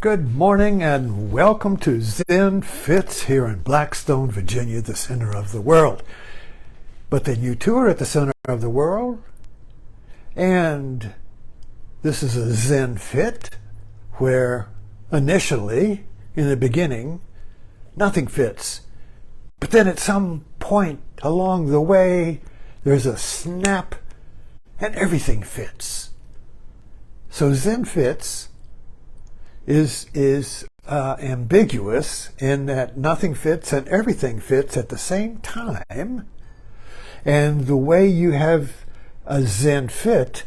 Good morning and welcome to Zen Fits here in Blackstone, Virginia, the center of the world. But then you too are at the center of the world, and this is a Zen Fit where initially, in the beginning, nothing fits. But then at some point along the way, there's a snap and everything fits. So Zen Fits is ambiguous in that nothing fits and everything fits at the same time. And the way you have a Zen Fit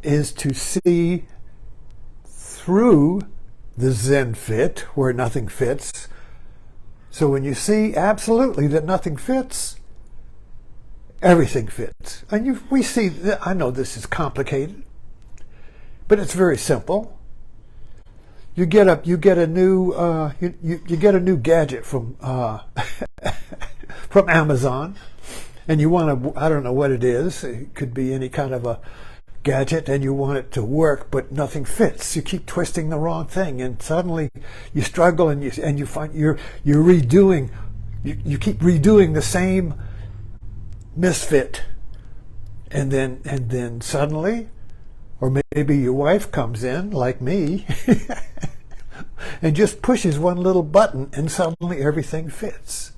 is to see through the Zen Fit where nothing fits. So when you see absolutely that nothing fits, everything fits. And we see, I know this is complicated, but it's very simple. You get a new gadget from from Amazon, and you want to, I don't know what it is. It could be any kind of a gadget, and you want it to work, but nothing fits. You keep twisting the wrong thing, and suddenly you struggle, and you find you're redoing. You keep redoing the same misfit, and then suddenly, or maybe your wife comes in like me and just pushes one little button and suddenly everything fits.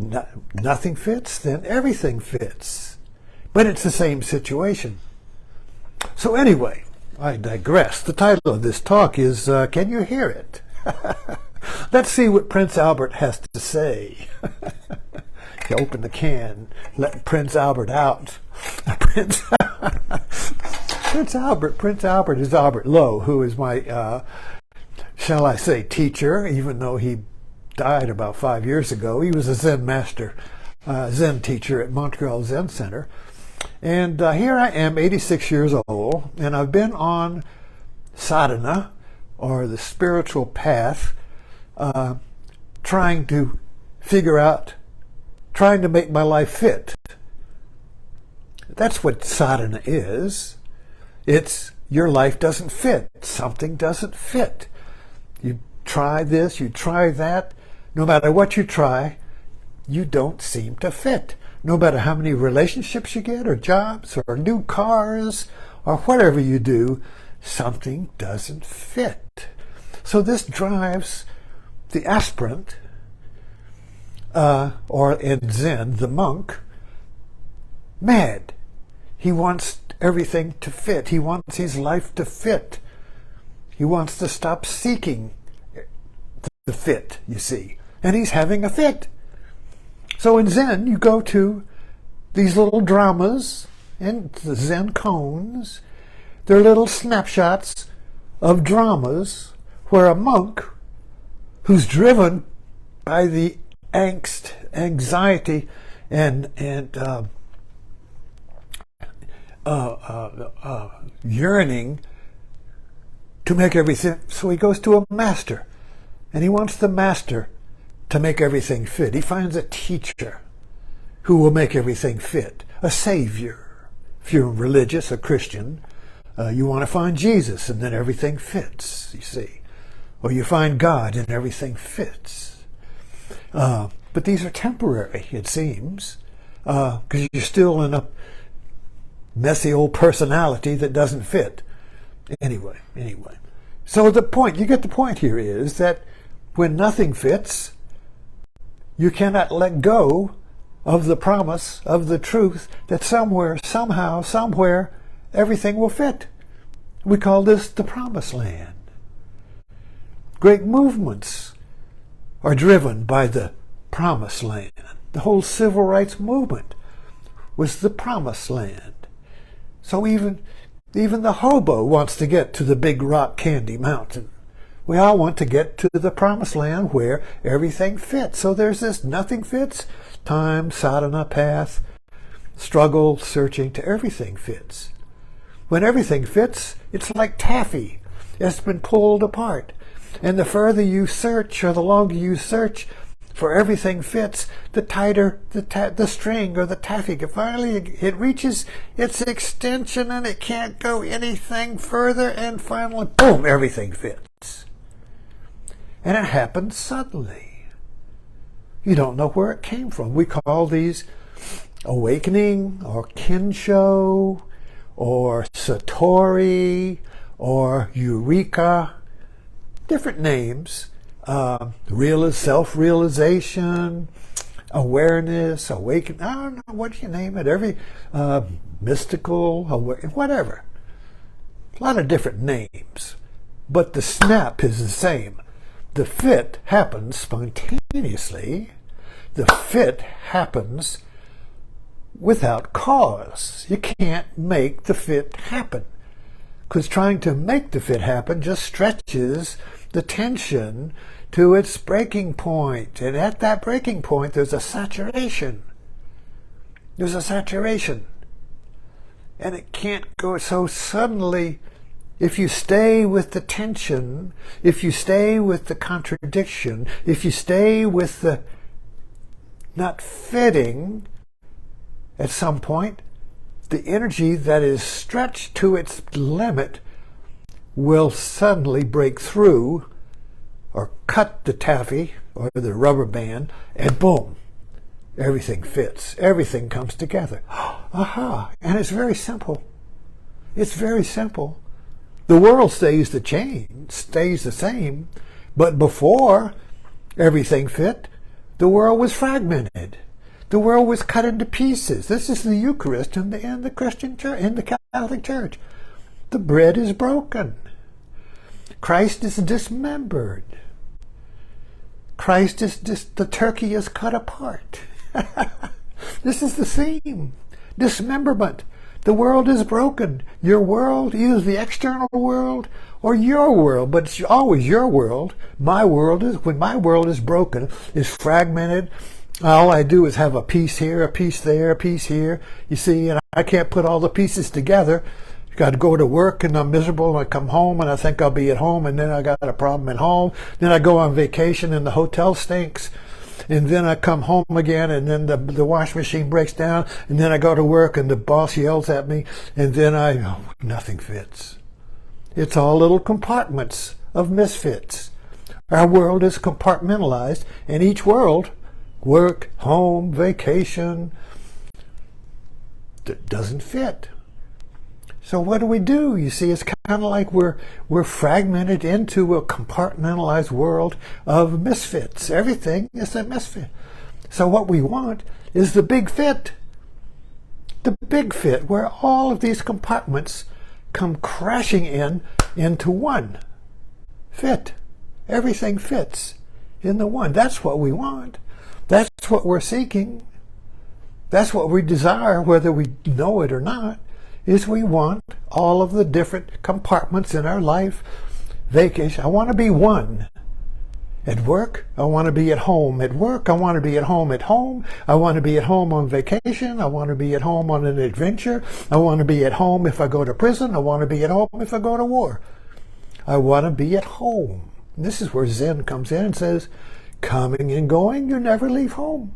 Nothing fits, then everything fits. But it's the same situation. So anyway, I digress. The title of this talk is, Can You Hear It? Let's see what Prince Albert has to say. You open the can, let Prince Albert out. Prince Albert is Albert Lowe, who is my, shall I say, teacher, even though he died about 5 years ago. He was a Zen Master, Zen teacher at Montreal Zen Center. And here I am, 86 years old, and I've been on sadhana, or the spiritual path, trying to make my life fit. That's what sadhana is. It's your life doesn't fit. Something doesn't fit. You try this, you try that. No matter what you try, you don't seem to fit. No matter how many relationships you get, or jobs, or new cars, or whatever you do, something doesn't fit. So this drives the aspirant, or in Zen, the monk, mad. He wants everything to fit. He wants his life to fit. He wants to stop seeking the fit, you see. And he's having a fit. So in Zen, you go to these little dramas and the Zen koans. They're little snapshots of dramas where a monk who's driven by the angst, anxiety, and yearning to make everything. So he goes to a master, and he wants the master to make everything fit. He finds a teacher who will make everything fit, a savior. If you're religious, a Christian, you want to find Jesus, and then everything fits, you see. Or you find God, and everything fits. But these are temporary, it seems, because you're still in a messy old personality that doesn't fit. Anyway. So you get the point here is that when nothing fits, you cannot let go of the promise of the truth that somewhere, somehow, somewhere, everything will fit. We call this the promised land. Great movements are driven by the promised land. The whole civil rights movement was the promised land. So even the hobo wants to get to the big rock candy mountain. We all want to get to the promised land where everything fits. So there's this nothing fits, time, sadhana, path, struggle, searching to everything fits. When everything fits, it's like taffy. It's been pulled apart. And the further you search, or the longer you search, for everything fits, the tighter the string or the taffy. Finally, it reaches its extension and it can't go anything further, and finally, boom, everything fits. And it happens suddenly. You don't know where it came from. We call these awakening or kensho or satori or eureka, different names. Self-realization, awareness, awakening, I don't know, what do you name it? Every mystical, whatever. A lot of different names. But the snap is the same. The fit happens spontaneously. The fit happens without cause. You can't make the fit happen. Because trying to make the fit happen just stretches the tension to its breaking point. And at that breaking point, there's a saturation. There's a saturation. And it can't go so suddenly. If you stay with the tension, if you stay with the contradiction, if you stay with the not fitting, at some point, the energy that is stretched to its limit will suddenly break through or cut the taffy or the rubber band, and boom, everything fits. Everything comes together. Aha! And it's very simple. It's very simple. The world stays the same, but before everything fit, the world was fragmented. The world was cut into pieces. This is the Eucharist in the Christian Church, in the Catholic Church. The bread is broken. Christ is dismembered. The turkey is cut apart. This is the theme. Dismemberment. The world is broken. Your world, either the external world or your world, but it's always your world. My world is, when my world is broken, is fragmented. All I do is have a piece here, a piece there, a piece here. You see, and I can't put all the pieces together. Got to go to work and I'm miserable, and I come home and I think I'll be at home, and then I got a problem at home. Then I go on vacation and the hotel stinks. And then I come home again, and then the wash machine breaks down, and then I go to work and the boss yells at me, and then nothing fits. It's all little compartments of misfits. Our world is compartmentalized, and each world, work, home, vacation, doesn't fit. So what do? You see, it's kind of like we're fragmented into a compartmentalized world of misfits. Everything is a misfit. So what we want is the big fit. The big fit, where all of these compartments come crashing into one fit. Everything fits in the one. That's what we want. That's what we're seeking. That's what we desire, whether we know it or not. Is we want all of the different compartments in our life. Vacation, I want to be one. At work, I want to be at home. At work, I want to be at home at home. I want to be at home on vacation. I want to be at home on an adventure. I want to be at home if I go to prison. I want to be at home if I go to war. I want to be at home. And this is where Zen comes in and says, coming and going, you never leave home.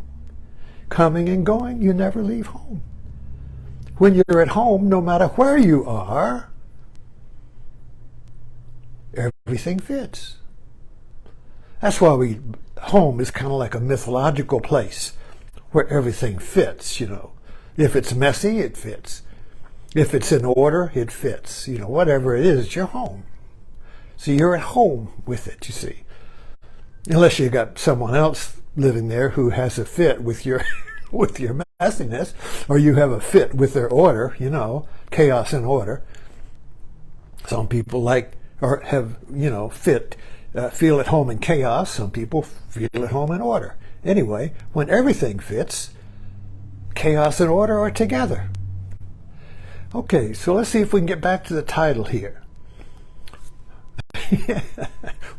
Coming and going, you never leave home. When you're at home, no matter where you are, everything fits. That's why home is kind of like a mythological place where everything fits, you know. If it's messy, it fits. If it's in order, it fits. You know, whatever it is, it's your home. So you're at home with it, you see. Unless you got someone else living there who has a fit with your with your messiness, or you have a fit with their order, you know, chaos and order. Some people feel at home in chaos. Some people feel at home in order. Anyway, when everything fits, chaos and order are together. Okay, so let's see if we can get back to the title here.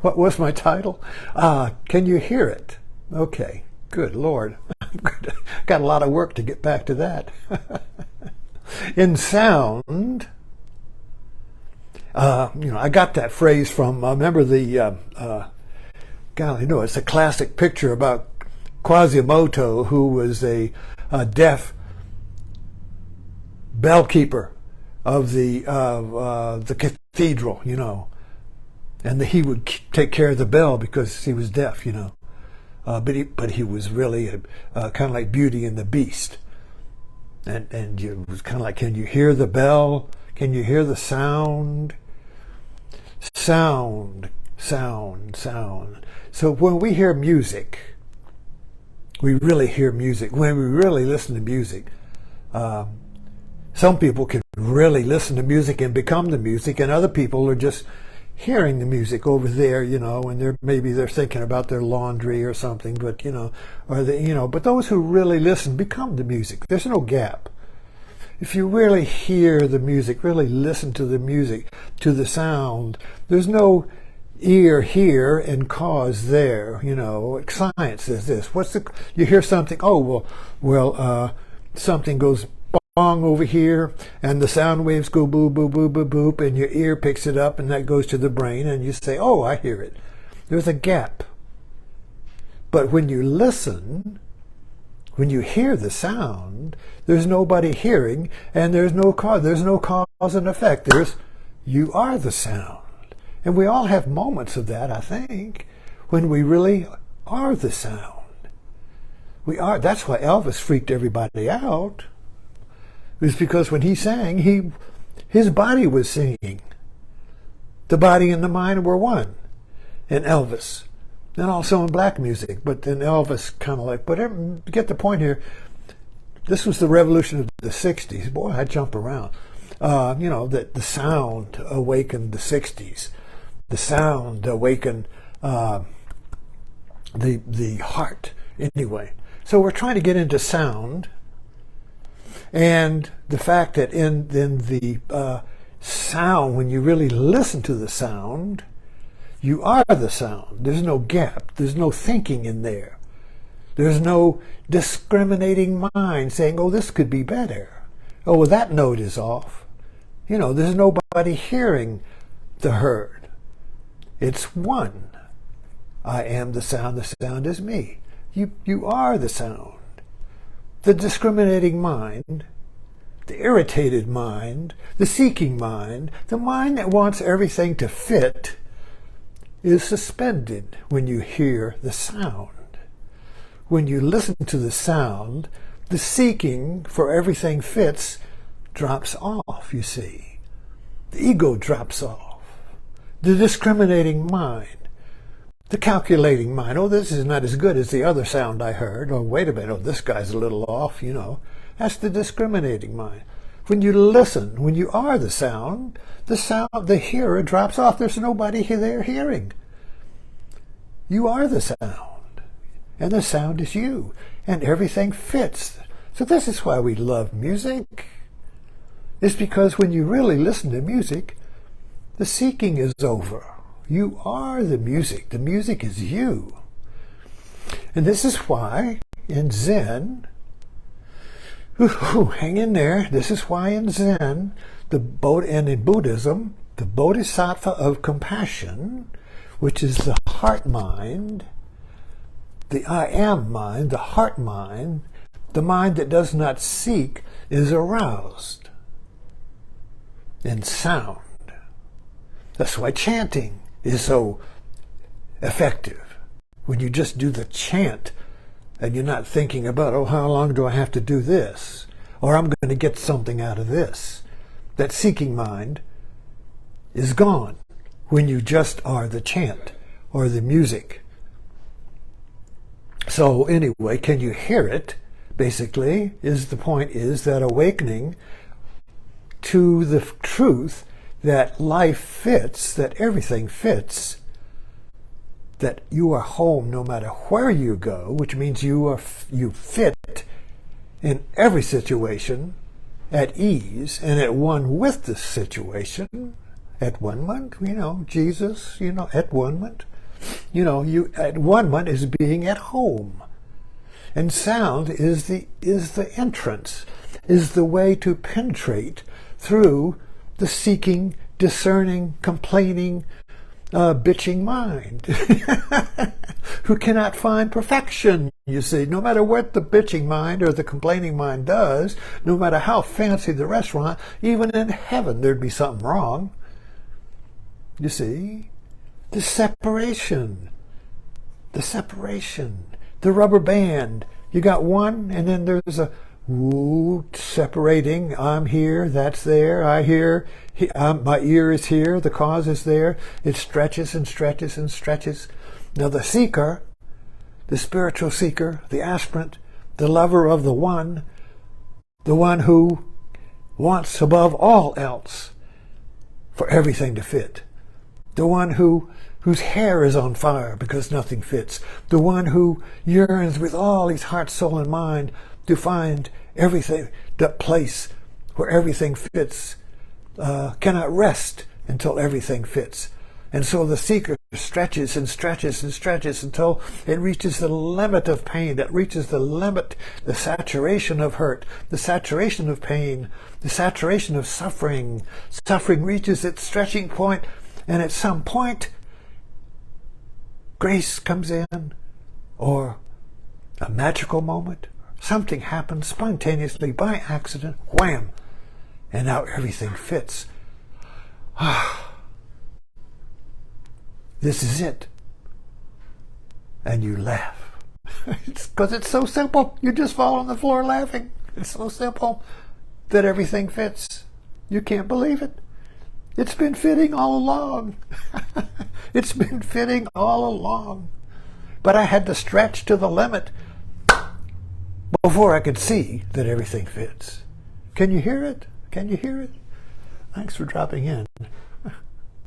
What was my title? Can you hear it? Okay, good Lord. Got a lot of work to get back to that. In sound, I got that phrase from, remember the, it's a classic picture about Quasimodo, who was a deaf bellkeeper of the cathedral, you know, and he would take care of the bell because he was deaf, you know. But he was really kind of like Beauty and the Beast, and it was kind of like, can you hear the bell? Can you hear the sound? Sound, sound, sound. So when we hear music, we really hear music. When we really listen to music, some people can really listen to music and become the music, and other people are just hearing the music over there, you know, and maybe they're thinking about their laundry or something, but you know, but those who really listen become the music. There's no gap. If you really hear the music, really listen to the music, to the sound, there's no ear here and cause there, you know. Science is this. You hear something, oh, well, something goes bong over here, and the sound waves go boop, boop, boop, boop, boop, and your ear picks it up, and that goes to the brain, and you say, oh, I hear it. There's a gap. But when you listen, when you hear the sound, there's nobody hearing, and there's no cause and effect. You are the sound. And we all have moments of that, I think, when we really are the sound. We are. That's why Elvis freaked everybody out. It was because when he sang, his body was singing. The body and the mind were one in Elvis. And also in black music. But then Elvis kind of like, but get the point here. This was the revolution of the 60s. Boy, I jump around. You know, that the sound awakened the 60s. The sound awakened the heart, anyway. So we're trying to get into sound, and the fact that in the sound, when you really listen to the sound, you are the sound. There's no gap. There's no thinking in there. There's no discriminating mind saying, oh, this could be better. Oh, well, that note is off. You know, there's nobody hearing the herd. It's one. I am the sound is me. You are the sound. The discriminating mind, the irritated mind, the seeking mind, the mind that wants everything to fit, is suspended when you hear the sound. When you listen to the sound, the seeking for everything fits drops off, you see. The ego drops off. The discriminating mind, the calculating mind, oh, this is not as good as the other sound I heard. Oh, wait a minute, oh, this guy's a little off, you know. That's the discriminating mind. When you listen, when you are the sound, the hearer drops off. There's nobody there hearing. You are the sound, and the sound is you, and everything fits. So this is why we love music. It's because when you really listen to music, the seeking is over. You are the music. The music is you. And this is why in Zen, hang in there, this is why in Zen, and in Buddhism, the Bodhisattva of Compassion, which is the heart mind, the I am mind, the heart mind, the mind that does not seek, is aroused in sound. That's why chanting is so effective. When you just do the chant and you're not thinking about, oh, how long do I have to do this? Or I'm going to get something out of this. That seeking mind is gone when you just are the chant or the music. So anyway, can you hear it? Basically, the point is that awakening to the truth that life fits, that everything fits, that you are home no matter where you go, which means you fit in every situation at ease and at one with the situation, at one-ment, you know, Jesus, you know, at one-ment. You know, at one-ment is being at home. And sound is the entrance, is the way to penetrate through the seeking, discerning, complaining, bitching mind, who cannot find perfection, you see. No matter what the bitching mind or the complaining mind does, no matter how fancy the restaurant, even in heaven there'd be something wrong. You see? The separation, the rubber band. You got one, and then there's a separating. I'm here, that's there, I hear, my ear is here, the cause is there. It stretches and stretches and stretches. Now the seeker, the spiritual seeker, the aspirant, the lover of the one who wants above all else for everything to fit, the one whose hair is on fire because nothing fits, the one who yearns with all his heart, soul, and mind to find everything, that place where everything fits, cannot rest until everything fits. And so the seeker stretches and stretches and stretches until it reaches the limit of pain. It reaches the limit, the saturation of hurt, the saturation of pain, the saturation of suffering. Suffering reaches its stretching point, and at some point, grace comes in, or a magical moment. Something happens spontaneously by accident, wham, and now everything fits. This is it. And you laugh. Because it's so simple. You just fall on the floor laughing. It's so simple that everything fits. You can't believe it. It's been fitting all along. It's been fitting all along. But I had to stretch to the limit before I could see that everything fits. Can you hear it? Can you hear it? Thanks for dropping in.